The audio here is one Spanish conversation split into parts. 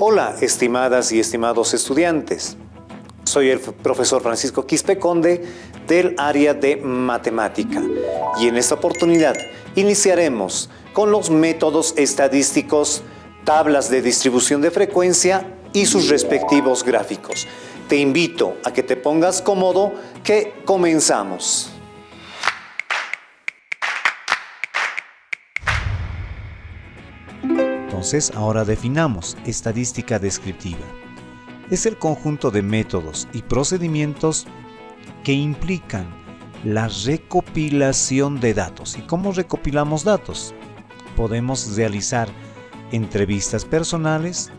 Hola, estimadas y estimados estudiantes. Soy el profesor Francisco Quispe Conde del área de matemática y en esta oportunidad iniciaremos con los métodos estadísticos, tablas de distribución de frecuencia y sus respectivos gráficos. Te invito a que te pongas cómodo, que comenzamos. Entonces, ahora definamos estadística descriptiva. Es el conjunto de métodos y procedimientos que implican la recopilación de datos. ¿Y cómo recopilamos datos? Podemos realizar entrevistas personales,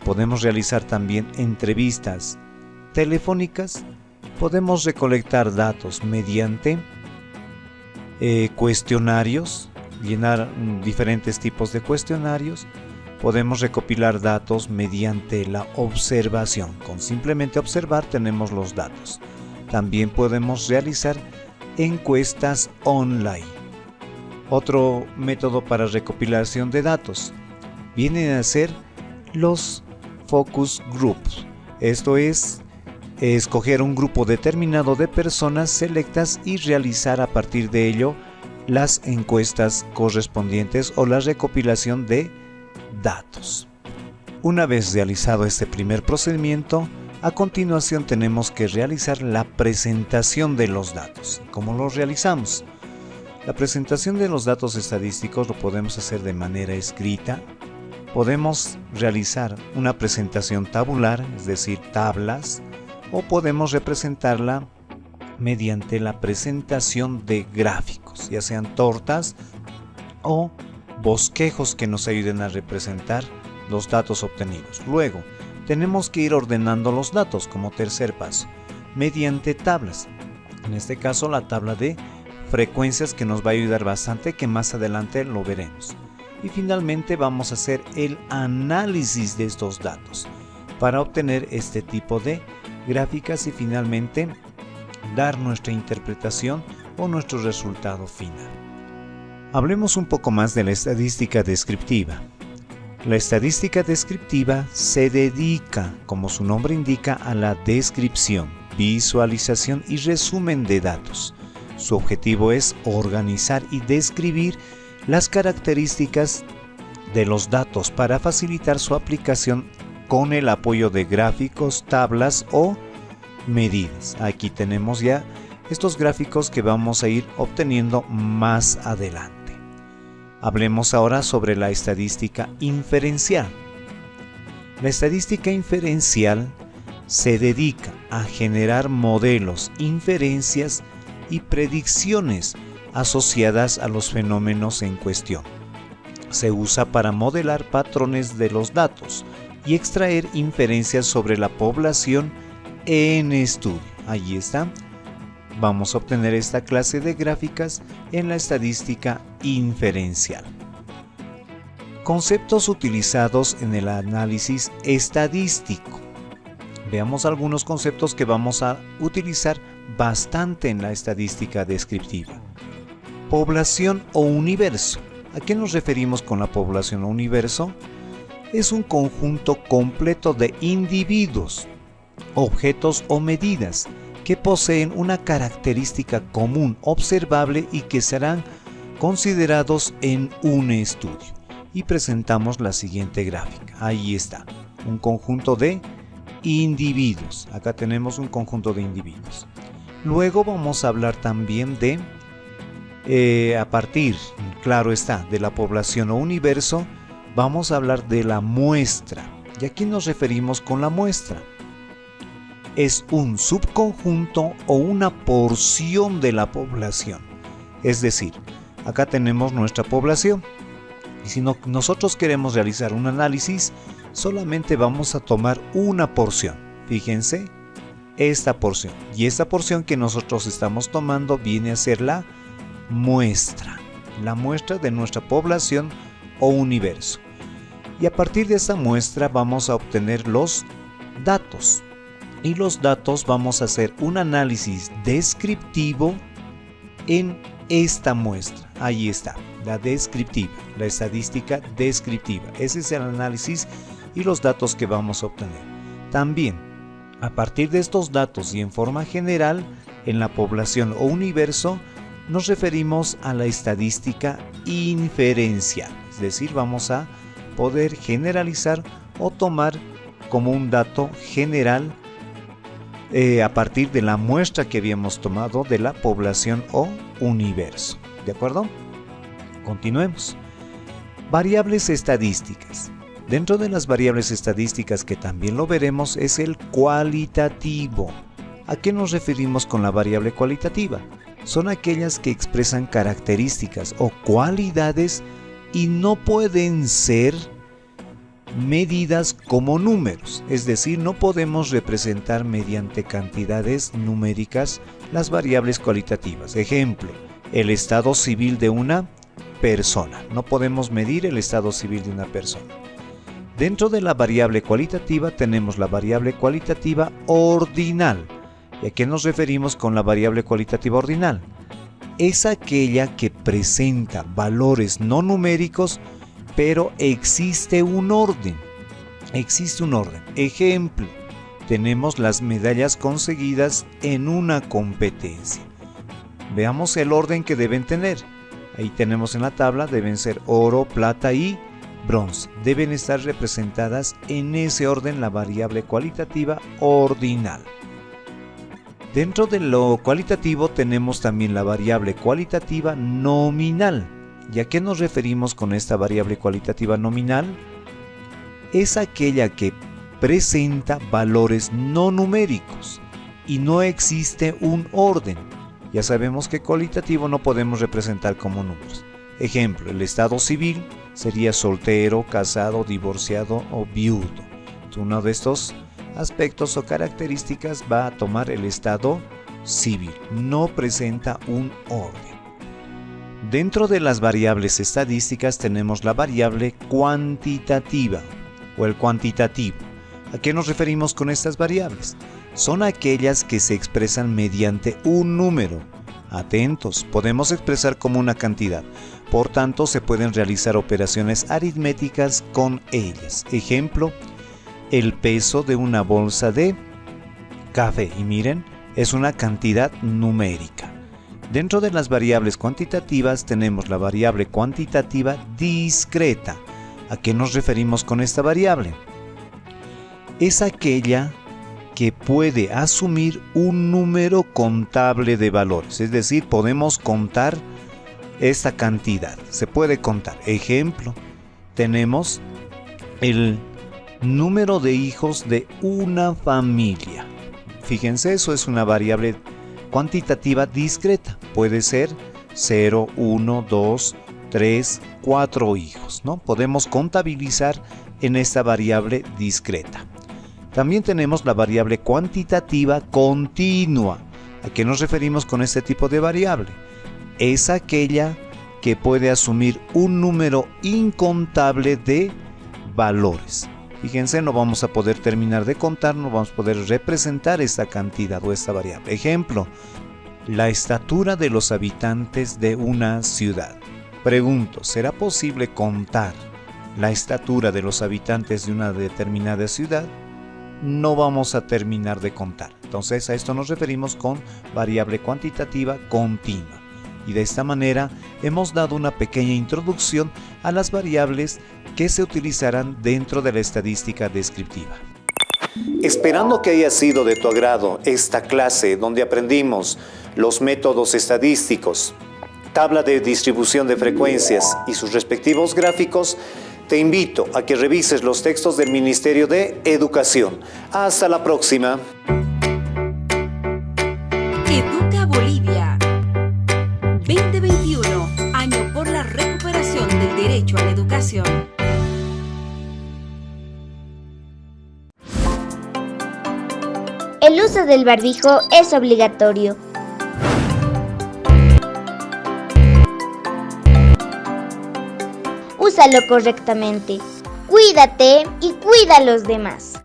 podemos realizar también entrevistas telefónicas, podemos recolectar datos mediante cuestionarios, llenar diferentes tipos de cuestionarios. Podemos recopilar datos mediante la observación. Con simplemente observar tenemos los datos. También podemos realizar encuestas online. Otro método para recopilación de datos vienen a ser los focus groups. Esto es escoger un grupo determinado de personas selectas y realizar a partir de ello las encuestas correspondientes o la recopilación de datos. Una vez realizado este primer procedimiento, a continuación tenemos que realizar la presentación de los datos. ¿Cómo lo realizamos? La presentación de los datos estadísticos lo podemos hacer de manera escrita. Podemos realizar una presentación tabular, es decir, tablas, o podemos representarla mediante la presentación de gráficos, ya sean tortas o bosquejos que nos ayuden a representar los datos obtenidos. Luego, tenemos que ir ordenando los datos como tercer paso, mediante tablas. En este caso, la tabla de frecuencias, que nos va a ayudar bastante, que más adelante lo veremos. Y finalmente vamos a hacer el análisis de estos datos para obtener este tipo de gráficas y finalmente dar nuestra interpretación o nuestro resultado final. Hablemos un poco más de la estadística descriptiva. La estadística descriptiva se dedica, como su nombre indica, a la descripción, visualización y resumen de datos. Su objetivo es organizar y describir las características de los datos para facilitar su aplicación con el apoyo de gráficos, tablas o medidas. Aquí tenemos ya estos gráficos que vamos a ir obteniendo más adelante. Hablemos ahora sobre la estadística inferencial. La estadística inferencial se dedica a generar modelos, inferencias y predicciones asociadas a los fenómenos en cuestión. Se usa para modelar patrones de los datos y extraer inferencias sobre la población en estudio. Allí está. Vamos a obtener esta clase de gráficas en la estadística inferencial. Conceptos utilizados en el análisis estadístico. Veamos algunos conceptos que vamos a utilizar bastante en la estadística descriptiva. Población o universo. ¿A qué nos referimos con la población o universo? Es un conjunto completo de individuos, objetos o medidas que poseen una característica común observable y que serán considerados en un estudio. Y presentamos la siguiente gráfica. Ahí está, un conjunto de individuos. Acá tenemos un conjunto de individuos. Luego vamos a hablar también de, a partir, claro está, de la población o universo, vamos a hablar de la muestra. ¿Y a qué nos referimos con la muestra? Es un subconjunto o una porción de la población. Es decir, acá tenemos nuestra población. Y si nosotros queremos realizar un análisis, solamente vamos a tomar una porción. Fíjense, esta porción. Y esta porción que nosotros estamos tomando viene a ser la muestra. La muestra de nuestra población o universo. Y a partir de esta muestra vamos a obtener los datos. Y los datos vamos a hacer un análisis descriptivo en esta muestra. Ahí está, la descriptiva, la estadística descriptiva. Ese es el análisis y los datos que vamos a obtener. También, a partir de estos datos y en forma general, en la población o universo, nos referimos a la estadística inferencial, es decir, vamos a poder generalizar o tomar como un dato general a partir de la muestra que habíamos tomado de la población o universo. ¿De acuerdo? Continuemos. Variables estadísticas. Dentro de las variables estadísticas, que también lo veremos, es el cualitativo. ¿A qué nos referimos con la variable cualitativa? Son aquellas que expresan características o cualidades y no pueden ser medidas como números, es decir, no podemos representar mediante cantidades numéricas las variables cualitativas. Ejemplo, el estado civil de una persona. No podemos medir el estado civil de una persona. Dentro de la variable cualitativa tenemos la variable cualitativa ordinal. ¿Y a qué nos referimos con la variable cualitativa ordinal? Es aquella que presenta valores no numéricos, pero existe un orden. Existe un orden. Ejemplo, tenemos las medallas conseguidas en una competencia. Veamos el orden que deben tener. Ahí tenemos en la tabla, deben ser oro, plata y bronce. Deben estar representadas en ese orden la variable cualitativa ordinal. Dentro de lo cualitativo tenemos también la variable cualitativa nominal. ¿Y a qué nos referimos con esta variable cualitativa nominal? Es aquella que presenta valores no numéricos y no existe un orden. Ya sabemos que cualitativo no podemos representar como números. Ejemplo, el estado civil sería soltero, casado, divorciado o viudo. Uno de estos aspectos o características va a tomar el estado civil. No presenta un orden. Dentro de las variables estadísticas tenemos la variable cuantitativa o el cuantitativo. ¿A qué nos referimos con estas variables? Son aquellas que se expresan mediante un número. Atentos, podemos expresar como una cantidad. Por tanto, se pueden realizar operaciones aritméticas con ellas. Ejemplo, el peso de una bolsa de café. Y miren, es una cantidad numérica. Dentro de las variables cuantitativas tenemos la variable cuantitativa discreta. ¿A qué nos referimos con esta variable? Es aquella que puede asumir un número contable de valores, es decir, podemos contar esta cantidad, se puede contar. Ejemplo, tenemos el número de hijos de una familia. Fíjense, eso es una variable cuantitativa discreta. Puede ser 0, 1, 2, 3, 4 hijos, ¿no? Podemos contabilizar en esta variable discreta. También tenemos la variable cuantitativa continua. ¿A qué nos referimos con este tipo de variable? Es aquella que puede asumir un número incontable de valores. Fíjense, no vamos a poder terminar de contar, no vamos a poder representar esta cantidad o esta variable. Ejemplo, la estatura de los habitantes de una ciudad. Pregunto, ¿será posible contar la estatura de los habitantes de una determinada ciudad? No vamos a terminar de contar. Entonces a esto nos referimos con variable cuantitativa continua. Y de esta manera hemos dado una pequeña introducción a las variables que se utilizarán dentro de la estadística descriptiva. Esperando que haya sido de tu agrado esta clase donde aprendimos los métodos estadísticos, tabla de distribución de frecuencias y sus respectivos gráficos, te invito a que revises los textos del Ministerio de Educación. Hasta la próxima. Educa Bolivia 2021, año por la recuperación del derecho a la educación. El uso del barbijo es obligatorio. Úsalo correctamente. Cuídate y cuida a los demás.